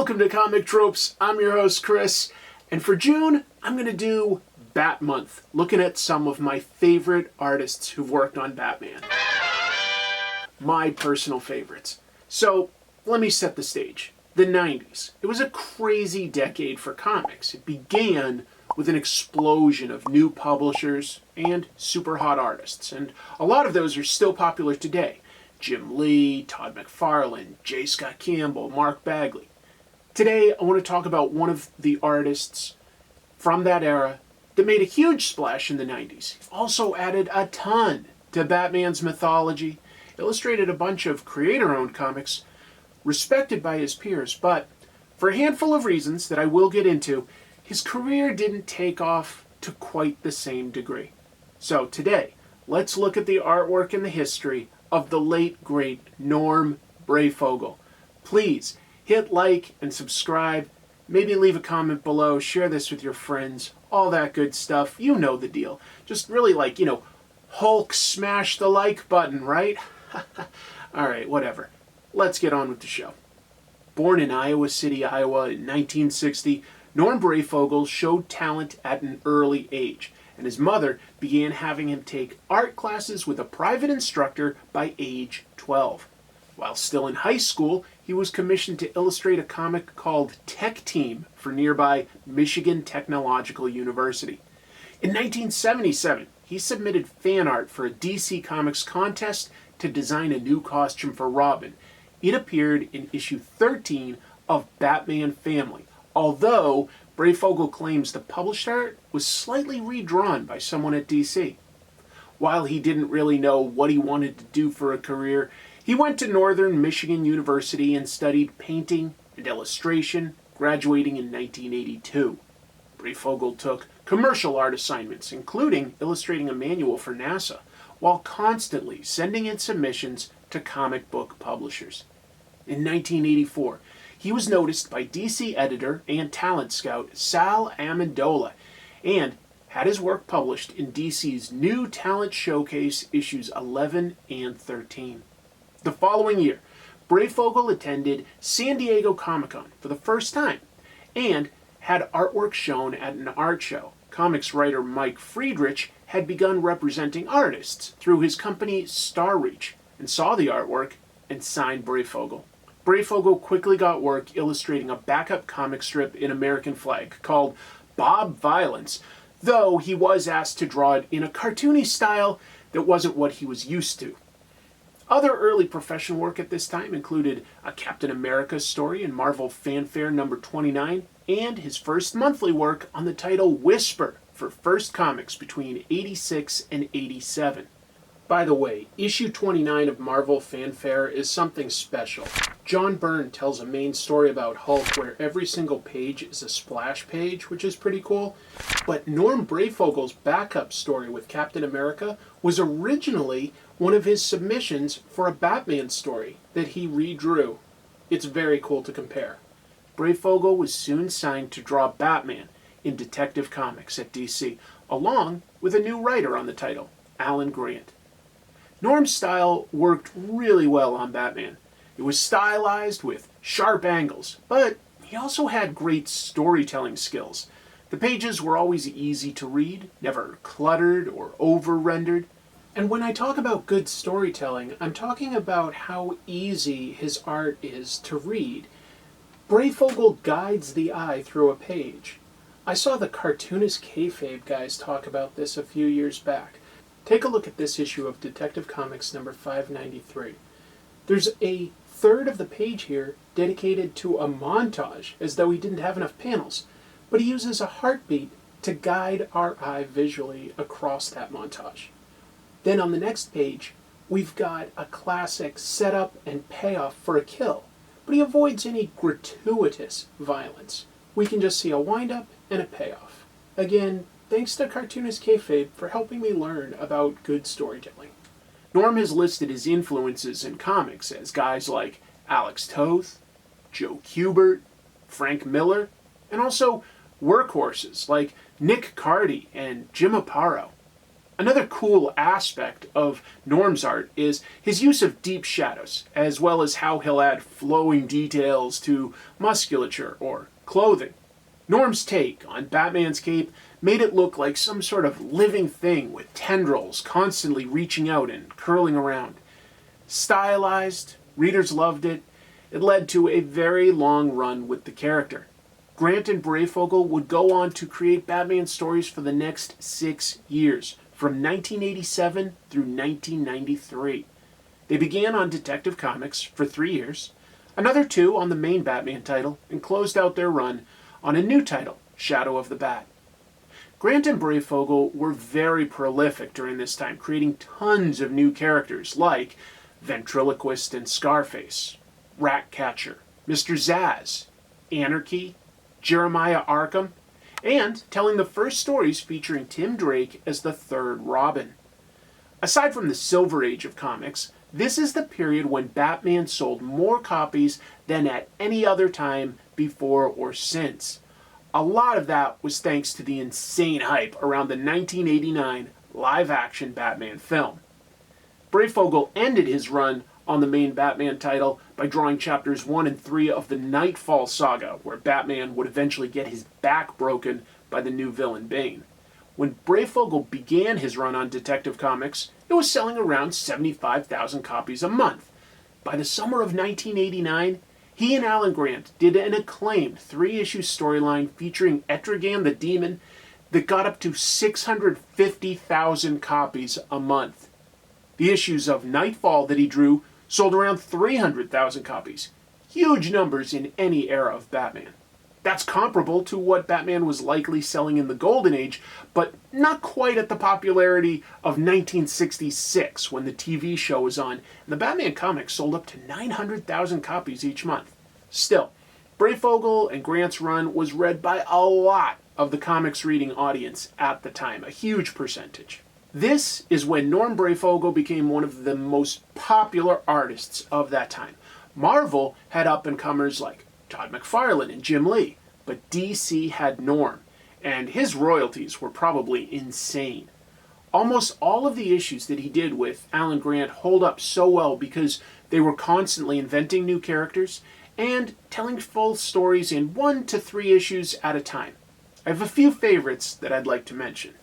Welcome to Comic Tropes. I'm your host, Chris. And for June, I'm going to do Bat Month, looking at some of my favorite artists who've worked on Batman. My personal favorites. So, let me set the stage. The 90s. It was a crazy decade for comics. It began with an explosion of new publishers and super hot artists. And a lot of those are still popular today. Jim Lee, Todd McFarlane, J. Scott Campbell, Mark Bagley. Today, I want to talk about one of the artists from that era that made a huge splash in the 90s. Also added a ton to Batman's mythology, illustrated a bunch of creator-owned comics, respected by his peers, but for a handful of reasons that I will get into, his career didn't take off to quite the same degree. So today, let's look at the artwork and the history of the late, great Norm Breyfogle. Please, hit like and subscribe, maybe leave a comment below, share this with your friends, all that good stuff. You know the deal. Just really Hulk smash the like button, right? Alright, whatever. Let's get on with the show. Born in Iowa City, Iowa in 1960, Norm Breyfogle showed talent at an early age, and his mother began having him take art classes with a private instructor by age 12. While still in high school, he was commissioned to illustrate a comic called Tech Team for nearby Michigan Technological University. In 1977, he submitted fan art for a DC Comics contest to design a new costume for Robin. It appeared in issue 13 of Batman Family, although Breyfogle claims the published art was slightly redrawn by someone at DC. While he didn't really know what he wanted to do for a career, he went to Northern Michigan University and studied painting and illustration, graduating in 1982. Breyfogle took commercial art assignments, including illustrating a manual for NASA, while constantly sending in submissions to comic book publishers. In 1984, he was noticed by DC editor and talent scout Sal Amendola and had his work published in DC's New Talent Showcase issues 11 and 13. The following year, Breyfogle attended San Diego Comic-Con for the first time and had artwork shown at an art show. Comics writer Mike Friedrich had begun representing artists through his company Starreach and saw the artwork and signed Breyfogle. Breyfogle quickly got work illustrating a backup comic strip in American Flag called Bob Violence, though he was asked to draw it in a cartoony style that wasn't what he was used to. Other early professional work at this time included a Captain America story in Marvel Fanfare number 29 and his first monthly work on the title Whisper for First Comics between 86 and 87. By the way, issue 29 of Marvel Fanfare is something special. John Byrne tells a main story about Hulk where every single page is a splash page, which is pretty cool. But Norm Breyfogle's backup story with Captain America was originally one of his submissions for a Batman story that he redrew. It's very cool to compare. Breyfogle was soon signed to draw Batman in Detective Comics at DC, along with a new writer on the title, Alan Grant. Norm's style worked really well on Batman. It was stylized with sharp angles, but he also had great storytelling skills. The pages were always easy to read, never cluttered or over-rendered. And when I talk about good storytelling, I'm talking about how easy his art is to read. Breyfogle guides the eye through a page. I saw the Cartoonist Kayfabe guys talk about this a few years back. Take a look at this issue of Detective Comics number 593. There's a third of the page here dedicated to a montage, as though he didn't have enough panels, but he uses a heartbeat to guide our eye visually across that montage. Then on the next page, we've got a classic setup and payoff for a kill, but he avoids any gratuitous violence. We can just see a wind-up and a payoff. Again, thanks to Cartoonist Kayfabe for helping me learn about good storytelling. Norm has listed his influences in comics as guys like Alex Toth, Joe Kubert, Frank Miller, and also workhorses like Nick Cardy and Jim Aparo. Another cool aspect of Norm's art is his use of deep shadows, as well as how he'll add flowing details to musculature or clothing. Norm's take on Batman's cape made it look like some sort of living thing with tendrils constantly reaching out and curling around. Stylized, readers loved it. It led to a very long run with the character. Grant and Breyfogle would go on to create Batman stories for the next 6 years, from 1987 through 1993. They began on Detective Comics for 3 years, another 2 on the main Batman title, and closed out their run on a new title, Shadow of the Bat. Grant and Breyfogle were very prolific during this time, creating tons of new characters like Ventriloquist and Scarface, Ratcatcher, Mr. Zaz, Anarchy, Jeremiah Arkham, and telling the first stories featuring Tim Drake as the third Robin. Aside from the Silver Age of comics, this is the period when Batman sold more copies than at any other time before or since. A lot of that was thanks to the insane hype around the 1989 live-action Batman film. Breyfogle ended his run on the main Batman title by drawing chapters 1 and 3 of the Nightfall saga, where Batman would eventually get his back broken by the new villain Bane. When Breyfogle began his run on Detective Comics, it was selling around 75,000 copies a month. By the summer of 1989, he and Alan Grant did an acclaimed 3-issue storyline featuring Etrigan the Demon that got up to 650,000 copies a month. The issues of Nightfall that he drew sold around 300,000 copies. Huge numbers in any era of Batman. That's comparable to what Batman was likely selling in the Golden Age, but not quite at the popularity of 1966 when the TV show was on, and the Batman comics sold up to 900,000 copies each month. Still, Breyfogle and Grant's run was read by a lot of the comics reading audience at the time, a huge percentage. This is when Norm Breyfogle became one of the most popular artists of that time. Marvel had up-and-comers like Todd McFarlane and Jim Lee, but DC had Norm, and his royalties were probably insane. Almost all of the issues that he did with Alan Grant hold up so well because they were constantly inventing new characters and telling full stories in 1 to 3 issues at a time. I have a few favorites that I'd like to mention.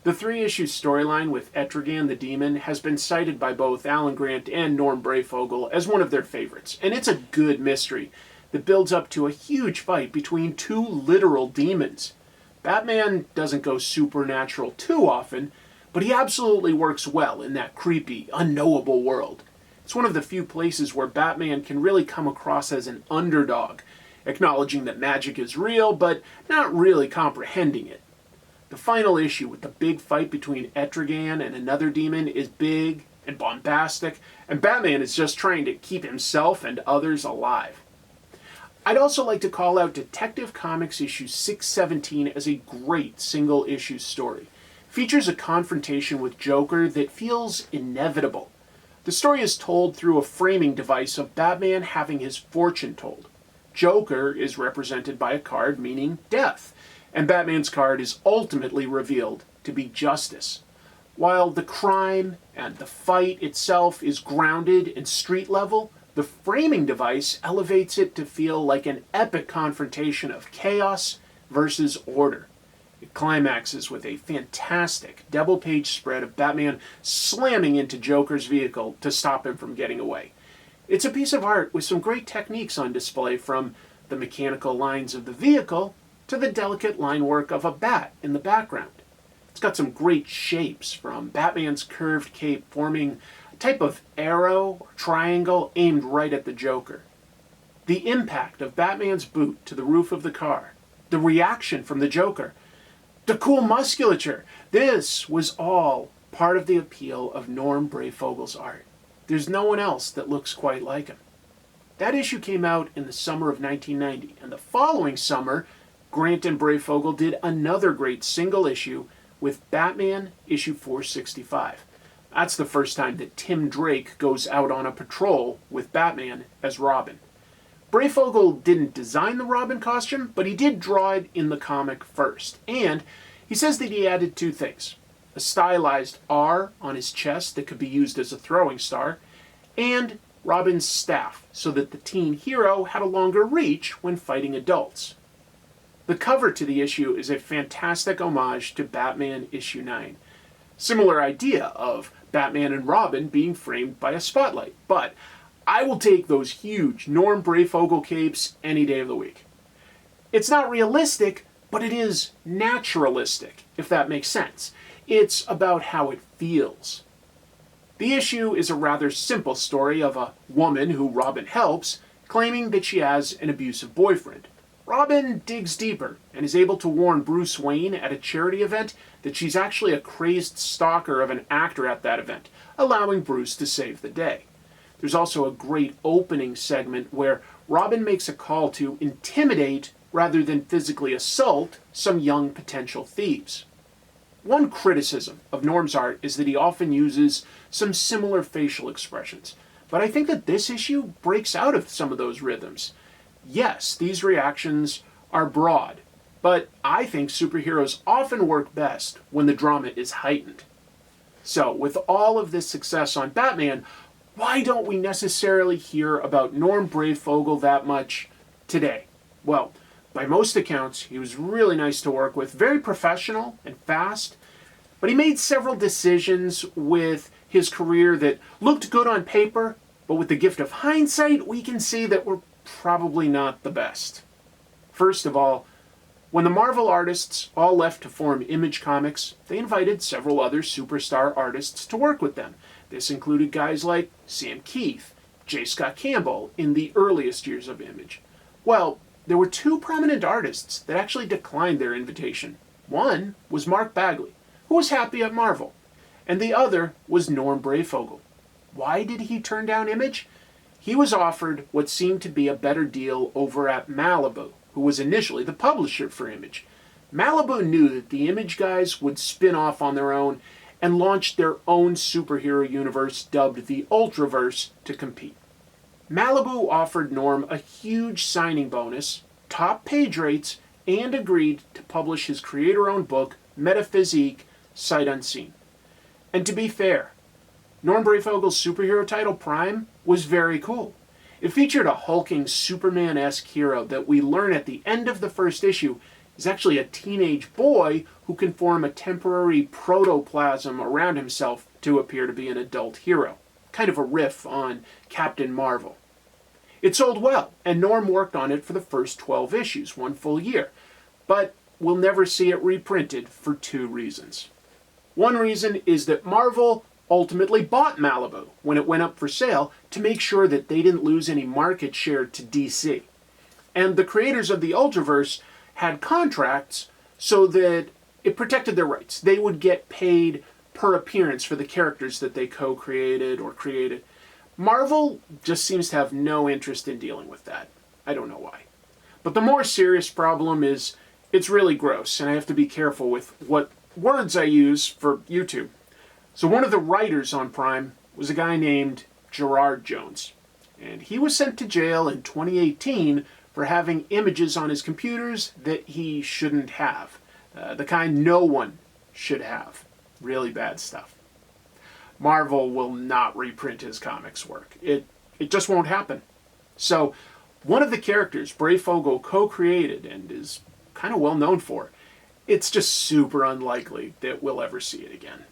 The 3-issue storyline with Etrigan the Demon has been cited by both Alan Grant and Norm Breyfogle as one of their favorites, and it's a good mystery that builds up to a huge fight between 2 literal demons. Batman doesn't go supernatural too often, but he absolutely works well in that creepy, unknowable world. It's one of the few places where Batman can really come across as an underdog, acknowledging that magic is real, but not really comprehending it. The final issue with the big fight between Etrigan and another demon is big and bombastic, and Batman is just trying to keep himself and others alive. I'd also like to call out Detective Comics issue 617 as a great single-issue story. It features a confrontation with Joker that feels inevitable. The story is told through a framing device of Batman having his fortune told. Joker is represented by a card meaning death, and Batman's card is ultimately revealed to be justice. While the crime and the fight itself is grounded in street level, the framing device elevates it to feel like an epic confrontation of chaos versus order. It climaxes with a fantastic double-page spread of Batman slamming into Joker's vehicle to stop him from getting away. It's a piece of art with some great techniques on display, from the mechanical lines of the vehicle to the delicate line work of a bat in the background. It's got some great shapes, from Batman's curved cape forming a type of arrow or triangle aimed right at the Joker. The impact of Batman's boot to the roof of the car, the reaction from the Joker, the cool musculature. This was all part of the appeal of Norm Breyfogle's art. There's no one else that looks quite like him. That issue came out in the summer of 1990, and the following summer, Grant and Breyfogle did another great single issue with Batman issue 465. That's the first time that Tim Drake goes out on a patrol with Batman as Robin. Breyfogle didn't design the Robin costume, but he did draw it in the comic first. And he says that he added two things: a a stylized R on his chest that could be used as a throwing star, and Robin's staff so that the teen hero had a longer reach when fighting adults. The cover to the issue is a fantastic homage to Batman issue 9. Similar idea of Batman and Robin being framed by a spotlight, but I will take those huge Norm Breyfogle capes any day of the week. It's not realistic, but it is naturalistic, if that makes sense. It's about how it feels. The issue is a rather simple story of a woman who Robin helps, claiming that she has an abusive boyfriend. Robin digs deeper and is able to warn Bruce Wayne at a charity event that she's actually a crazed stalker of an actor at that event, allowing Bruce to save the day. There's also a great opening segment where Robin makes a call to intimidate rather than physically assault some young potential thieves. One criticism of Norm's art is that he often uses some similar facial expressions, but I think that this issue breaks out of some of those rhythms. Yes, these reactions are broad, but I think superheroes often work best when the drama is heightened. So, with all of this success on Batman, why don't we necessarily hear about Norm Breyfogle that much today? Well, by most accounts, he was really nice to work with, very professional and fast, but he made several decisions with his career that looked good on paper, but with the gift of hindsight, we can see that were probably not the best. First of all, when the Marvel artists all left to form Image Comics, they invited several other superstar artists to work with them. This included guys like Sam Keith, J. Scott Campbell in the earliest years of Image. Well, there were two prominent artists that actually declined their invitation. One was Mark Bagley, who was happy at Marvel, and the other was Norm Breyfogle. Why did he turn down Image? He was offered what seemed to be a better deal over at Malibu, who was initially the publisher for Image. Malibu knew that the Image guys would spin off on their own and launched their own superhero universe dubbed the Ultraverse to compete. Malibu offered Norm a huge signing bonus, top page rates, and agreed to publish his creator-owned book, Metaphysique, sight unseen. And to be fair, Norm Breyfogle's superhero title, Prime, was very cool. It featured a hulking Superman-esque hero that we learn at the end of the first issue is actually a teenage boy who can form a temporary protoplasm around himself to appear to be an adult hero. Kind of a riff on Captain Marvel. It sold well, and Norm worked on it for the first 12 issues, one full year. But we'll never see it reprinted for two reasons. One reason is that Marvel ultimately bought Malibu when it went up for sale to make sure that they didn't lose any market share to DC. And the creators of the Ultraverse had contracts so that it protected their rights. They would get paid per appearance for the characters that they co-created or created. Marvel just seems to have no interest in dealing with that. I don't know why. But the more serious problem is it's really gross, and I have to be careful with what words I use for YouTube. So one of the writers on Prime was a guy named Gerard Jones, and he was sent to jail in 2018 for having images on his computers that he shouldn't have. The kind no one should have. Really bad stuff. Marvel will not reprint his comics work. It just won't happen. So one of the characters Breyfogle co-created and is kind of well known for, it's just super unlikely that we'll ever see it again.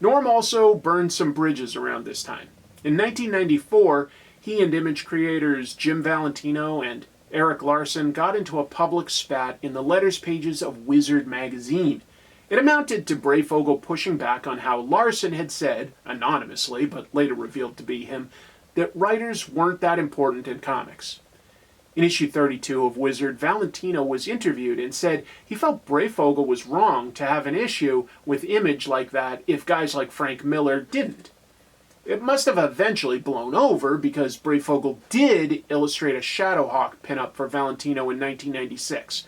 Norm also burned some bridges around this time. In 1994, he and Image creators Jim Valentino and Eric Larson got into a public spat in the letters pages of Wizard magazine. It amounted to Breyfogle pushing back on how Larson had said, anonymously but later revealed to be him, that writers weren't that important in comics. In issue 32 of Wizard, Valentino was interviewed and said he felt Breyfogle was wrong to have an issue with Image like that if guys like Frank Miller didn't. It must have eventually blown over because Breyfogle did illustrate a Shadowhawk pinup for Valentino in 1996.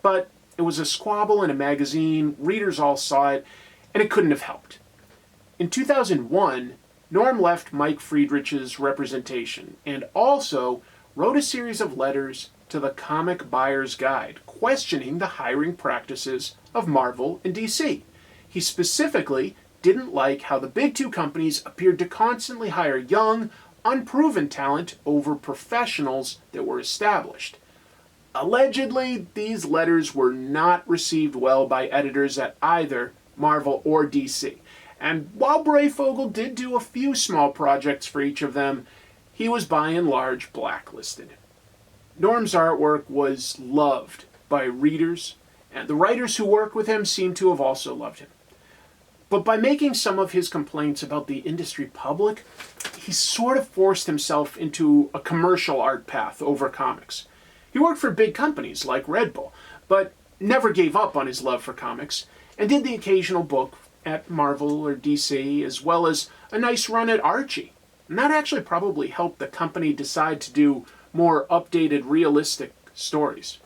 But it was a squabble in a magazine, readers all saw it, and it couldn't have helped. In 2001, Norm left Mike Friedrich's representation and also wrote a series of letters to the Comic Buyer's Guide, questioning the hiring practices of Marvel and DC. He specifically didn't like how the big two companies appeared to constantly hire young, unproven talent over professionals that were established. Allegedly, these letters were not received well by editors at either Marvel or DC. And while Breyfogle did do a few small projects for each of them, he was by and large blacklisted. Norm's artwork was loved by readers, and the writers who worked with him seem to have also loved him. But by making some of his complaints about the industry public, he sort of forced himself into a commercial art path over comics. He worked for big companies like Red Bull, but never gave up on his love for comics, and did the occasional book at Marvel or DC, as well as a nice run at Archie. And that actually probably helped the company decide to do more updated, realistic stories.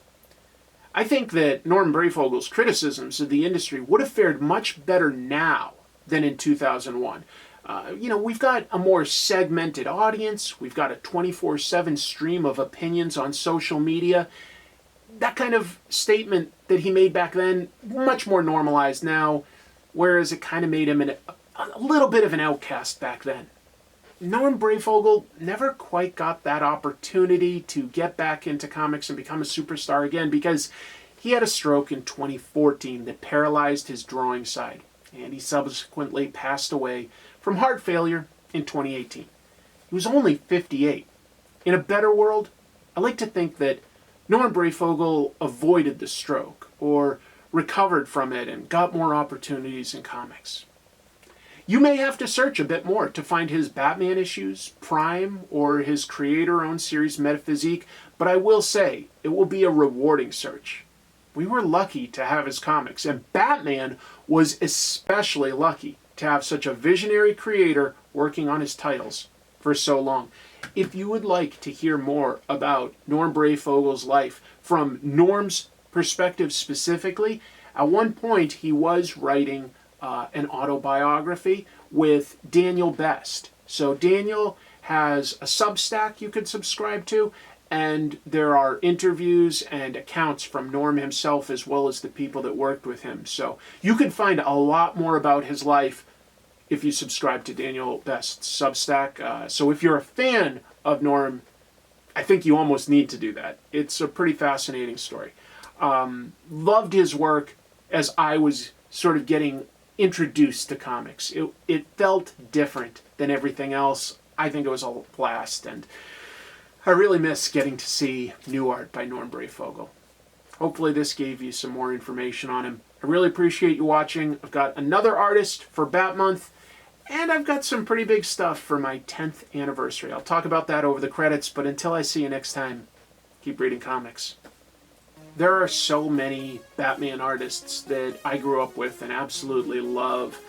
I think that Norm Breyfogle's criticisms of the industry would have fared much better now than in 2001. We've got a more segmented audience. We've got a 24/7 stream of opinions on social media. That kind of statement that he made back then, much more normalized now, whereas it kind of made him a little bit of an outcast back then. Norm Breyfogle never quite got that opportunity to get back into comics and become a superstar again because he had a stroke in 2014 that paralyzed his drawing side, and he subsequently passed away from heart failure in 2018. He was only 58. In a better world, I like to think that Norm Breyfogle avoided the stroke or recovered from it and got more opportunities in comics. You may have to search a bit more to find his Batman issues, Prime, or his creator-owned series Metaphysique, but I will say it will be a rewarding search. We were lucky to have his comics, and Batman was especially lucky to have such a visionary creator working on his titles for so long. If you would like to hear more about Norm Breyfogle's life from Norm's perspective specifically, at one point he was writing an autobiography with Daniel Best. So Daniel has a Substack you could subscribe to, and there are interviews and accounts from Norm himself as well as the people that worked with him. So you can find a lot more about his life if you subscribe to Daniel Best's Substack. So if you're a fan of Norm, I think you almost need to do that. It's a pretty fascinating story. Loved his work as I was sort of getting introduced to comics. It felt different than everything else. I think it was a blast, and I really miss getting to see new art by Norm Breyfogle. Hopefully this gave you some more information on him. I really appreciate you watching. I've got another artist for Bat Month, and I've got some pretty big stuff for my 10th anniversary. I'll talk about that over the credits, but until I see you next time, keep reading comics. There are so many Batman artists that I grew up with and absolutely love.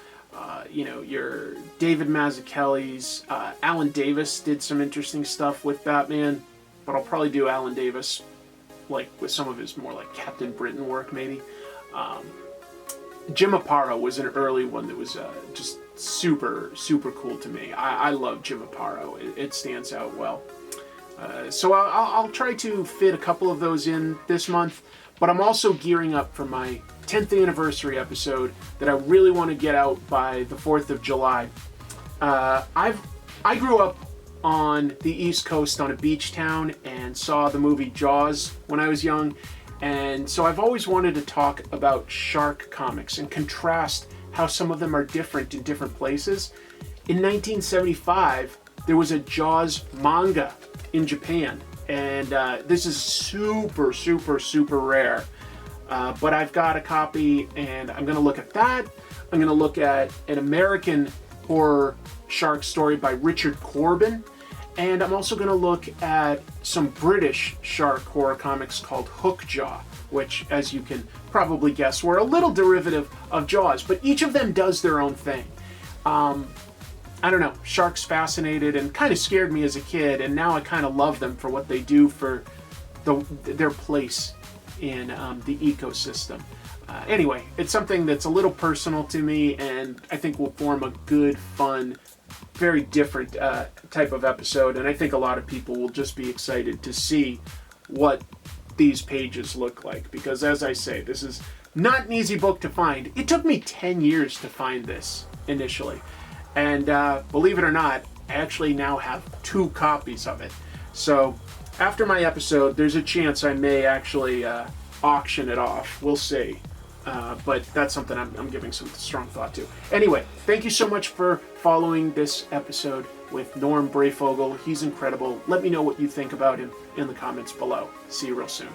Your David Mazzucchelli's, Alan Davis did some interesting stuff with Batman, but I'll probably do Alan Davis like with some of his more like Captain Britain work maybe. Jim Aparo was an early one that was just super, super cool to me. I love Jim Aparo. It stands out well. So I'll try to fit a couple of those in this month, but I'm also gearing up for my 10th anniversary episode that I really want to get out by the 4th of July. I grew up on the East Coast on a beach town and saw the movie Jaws when I was young, and so I've always wanted to talk about shark comics and contrast how some of them are different in different places. In 1975, there was a Jaws manga in Japan, and this is super, super, super rare. But I've got a copy, and I'm going to look at that. I'm going to look at an American horror shark story by Richard Corbin, and I'm also going to look at some British shark horror comics called Hookjaw, which, as you can probably guess, were a little derivative of Jaws, but each of them does their own thing. I don't know, sharks fascinated and kind of scared me as a kid, and now I kind of love them for what they do for their place in the ecosystem. Anyway, it's something that's a little personal to me, and I think will form a good, fun, very different type of episode, and I think a lot of people will just be excited to see what these pages look like, because as I say, this is not an easy book to find. It took me 10 years to find this initially. And believe it or not, I actually now have 2 copies of it. So after my episode, there's a chance I may actually auction it off. We'll see. But that's something I'm giving some strong thought to. Anyway, thank you so much for following this episode with Norm Breyfogle. He's incredible. Let me know what you think about him in the comments below. See you real soon.